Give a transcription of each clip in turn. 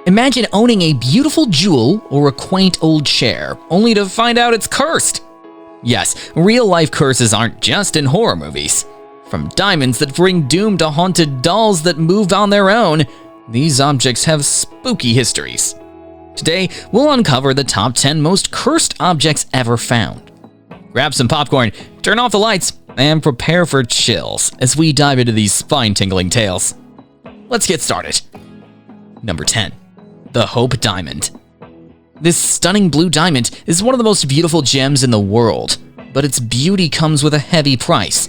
Imagine owning a beautiful jewel or a quaint old chair, only to find out it's cursed. Yes, real-life curses aren't just in horror movies. From diamonds that bring doom to haunted dolls that move on their own, these objects have spooky histories. Today, we'll uncover the top 10 most cursed objects ever found. Grab some popcorn, turn off the lights, and prepare for chills as we dive into these spine-tingling tales. Let's get started. Number 10. The Hope Diamond. This stunning blue diamond is one of the most beautiful gems in the world, but its beauty comes with a heavy price.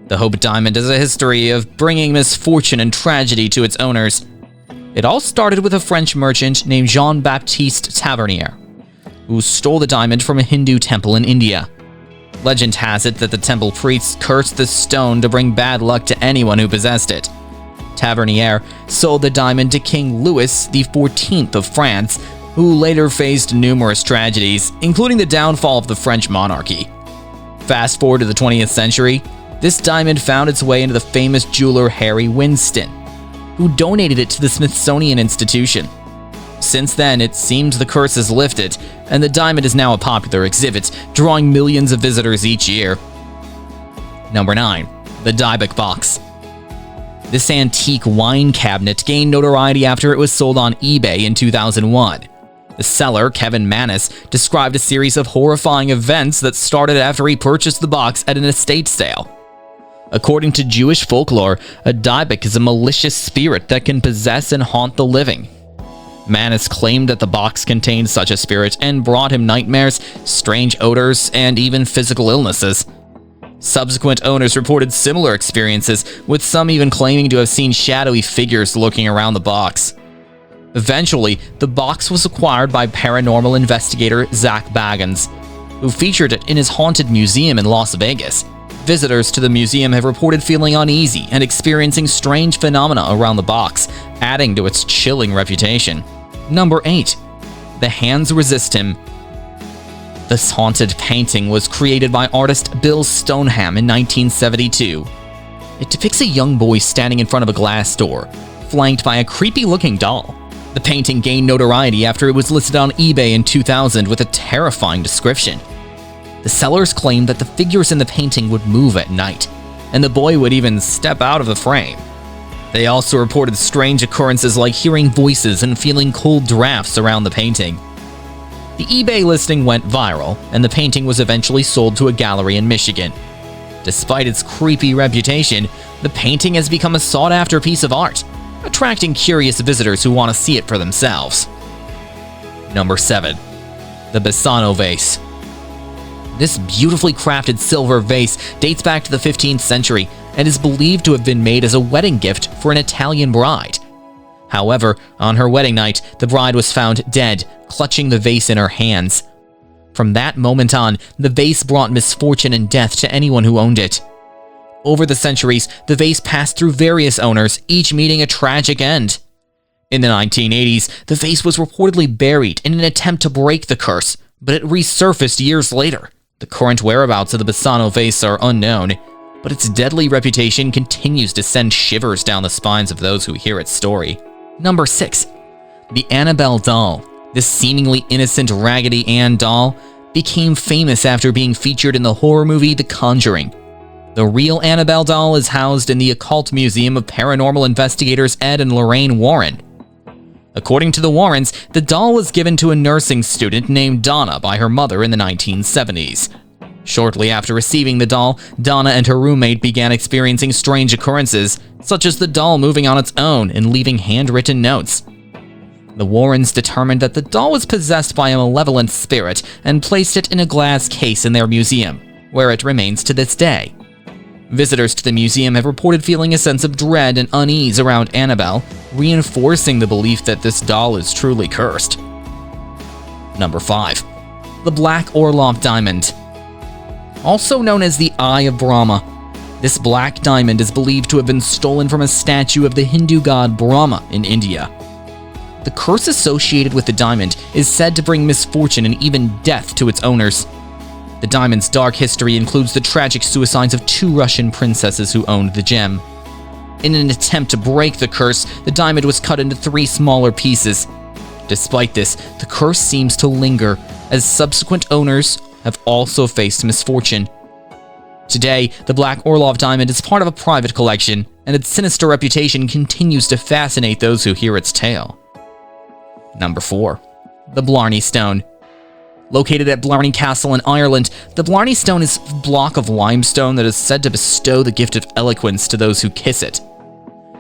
The Hope Diamond has a history of bringing misfortune and tragedy to its owners. It all started with a French merchant named Jean-Baptiste Tavernier, who stole the diamond from a Hindu temple in India. Legend has it that the temple priests cursed the stone to bring bad luck to anyone who possessed it. Tavernier sold the diamond to King Louis XIV of France, who later faced numerous tragedies, including the downfall of the French monarchy. Fast forward to the 20th century, this diamond found its way into the famous jeweler Harry Winston, who donated it to the Smithsonian Institution. Since then, it seems the curse is lifted, and the diamond is now a popular exhibit, drawing millions of visitors each year. Number 9. The Dybbuk Box. This antique wine cabinet gained notoriety after it was sold on eBay in 2001. The seller, Kevin Mannis, described a series of horrifying events that started after he purchased the box at an estate sale. According to Jewish folklore, a Dybbuk is a malicious spirit that can possess and haunt the living. Mannis claimed that the box contained such a spirit and brought him nightmares, strange odors, and even physical illnesses. Subsequent owners reported similar experiences, with some even claiming to have seen shadowy figures lurking around the box. Eventually, the box was acquired by paranormal investigator Zach Baggins, who featured it in his haunted museum in Las Vegas. Visitors to the museum have reported feeling uneasy and experiencing strange phenomena around the box, adding to its chilling reputation. Number 8. The Hands Resist Him. This haunted painting was created by artist Bill Stoneham in 1972. It depicts a young boy standing in front of a glass door, flanked by a creepy-looking doll. The painting gained notoriety after it was listed on eBay in 2000 with a terrifying description. The sellers claimed that the figures in the painting would move at night, and the boy would even step out of the frame. They also reported strange occurrences like hearing voices and feeling cold drafts around the painting. The eBay listing went viral, and the painting was eventually sold to a gallery in Michigan. Despite its creepy reputation, the painting has become a sought-after piece of art, attracting curious visitors who want to see it for themselves. Number 7. The Bassano Vase. This beautifully crafted silver vase dates back to the 15th century and is believed to have been made as a wedding gift for an Italian bride. However, on her wedding night, the bride was found dead, clutching the vase in her hands. From that moment on, the vase brought misfortune and death to anyone who owned it. Over the centuries, the vase passed through various owners, each meeting a tragic end. In the 1980s, the vase was reportedly buried in an attempt to break the curse, but it resurfaced years later. The current whereabouts of the Bassano vase are unknown, but its deadly reputation continues to send shivers down the spines of those who hear its story. Number 6. The Annabelle Doll. This seemingly innocent Raggedy Ann doll became famous after being featured in the horror movie The Conjuring. The real Annabelle doll is housed in the Occult Museum of Paranormal Investigators Ed and Lorraine Warren. According to the Warrens, the doll was given to a nursing student named Donna by her mother in the 1970s. Shortly after receiving the doll, Donna and her roommate began experiencing strange occurrences, such as the doll moving on its own and leaving handwritten notes. The Warrens determined that the doll was possessed by a malevolent spirit and placed it in a glass case in their museum, where it remains to this day. Visitors to the museum have reported feeling a sense of dread and unease around Annabelle, reinforcing the belief that this doll is truly cursed. Number 5. The Black Orlov Diamond. Also known as the Eye of Brahma, this black diamond is believed to have been stolen from a statue of the Hindu god Brahma in India. The curse associated with the diamond is said to bring misfortune and even death to its owners. The diamond's dark history includes the tragic suicides of 2 Russian princesses who owned the gem. In an attempt to break the curse, the diamond was cut into 3 smaller pieces, Despite this, the curse seems to linger, as subsequent owners have also faced misfortune. Today, the Black Orlov diamond is part of a private collection, and its sinister reputation continues to fascinate those who hear its tale. Number 4. The Blarney Stone. Located at Blarney Castle in Ireland, the Blarney Stone is a block of limestone that is said to bestow the gift of eloquence to those who kiss it.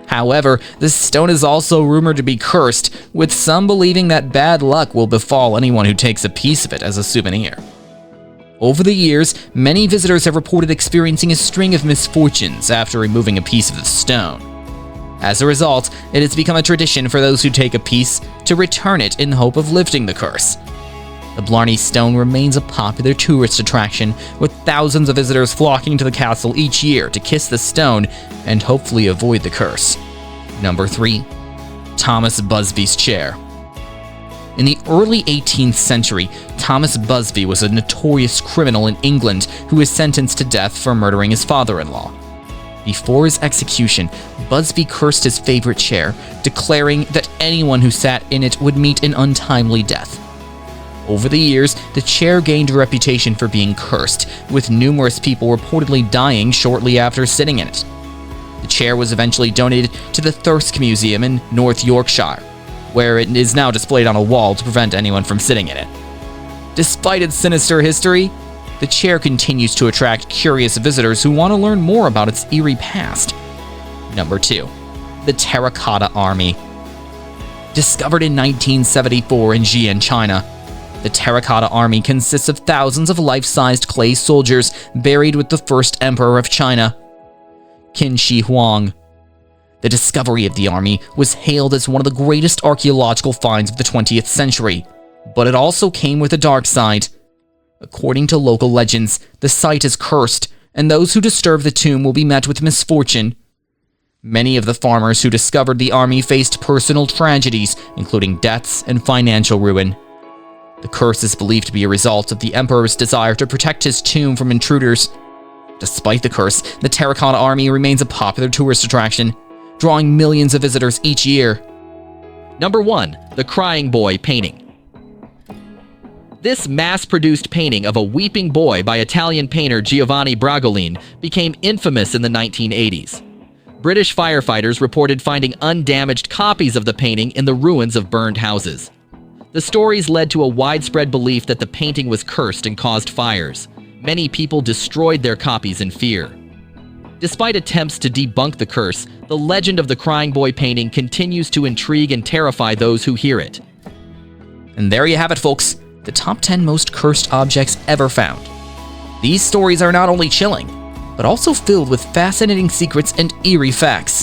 However, this stone is also rumored to be cursed, with some believing that bad luck will befall anyone who takes a piece of it as a souvenir. Over the years, many visitors have reported experiencing a string of misfortunes after removing a piece of the stone. As a result, it has become a tradition for those who take a piece to return it in hope of lifting the curse. The Blarney Stone remains a popular tourist attraction, with thousands of visitors flocking to the castle each year to kiss the stone and hopefully avoid the curse. Number 3. Thomas Busby's Chair. In the early 18th century, Thomas Busby was a notorious criminal in England who was sentenced to death for murdering his father-in-law. Before his execution, Busby cursed his favorite chair, declaring that anyone who sat in it would meet an untimely death. Over the years, the chair gained a reputation for being cursed, with numerous people reportedly dying shortly after sitting in it. The chair was eventually donated to the Thirsk Museum in North Yorkshire, where it is now displayed on a wall to prevent anyone from sitting in it. Despite its sinister history, the chair continues to attract curious visitors who want to learn more about its eerie past. Number 2. The Terracotta Army. Discovered in 1974 in Xi'an, China, the Terracotta Army consists of thousands of life-sized clay soldiers buried with the first emperor of China, Qin Shi Huang. The discovery of the army was hailed as one of the greatest archaeological finds of the 20th century, but it also came with a dark side. According to local legends, the site is cursed, and those who disturb the tomb will be met with misfortune. Many of the farmers who discovered the army faced personal tragedies, including deaths and financial ruin. The curse is believed to be a result of the emperor's desire to protect his tomb from intruders. Despite the curse, the Terracotta Army remains a popular tourist attraction, drawing millions of visitors each year. Number 1. The Crying Boy Painting. This mass-produced painting of a weeping boy by Italian painter Giovanni Bragolin became infamous in the 1980s. British firefighters reported finding undamaged copies of the painting in the ruins of burned houses. The stories led to a widespread belief that the painting was cursed and caused fires. Many people destroyed their copies in fear. Despite attempts to debunk the curse, the legend of the Crying Boy painting continues to intrigue and terrify those who hear it. And there you have it, folks. The top 10 most cursed objects ever found. These stories are not only chilling, but also filled with fascinating secrets and eerie facts.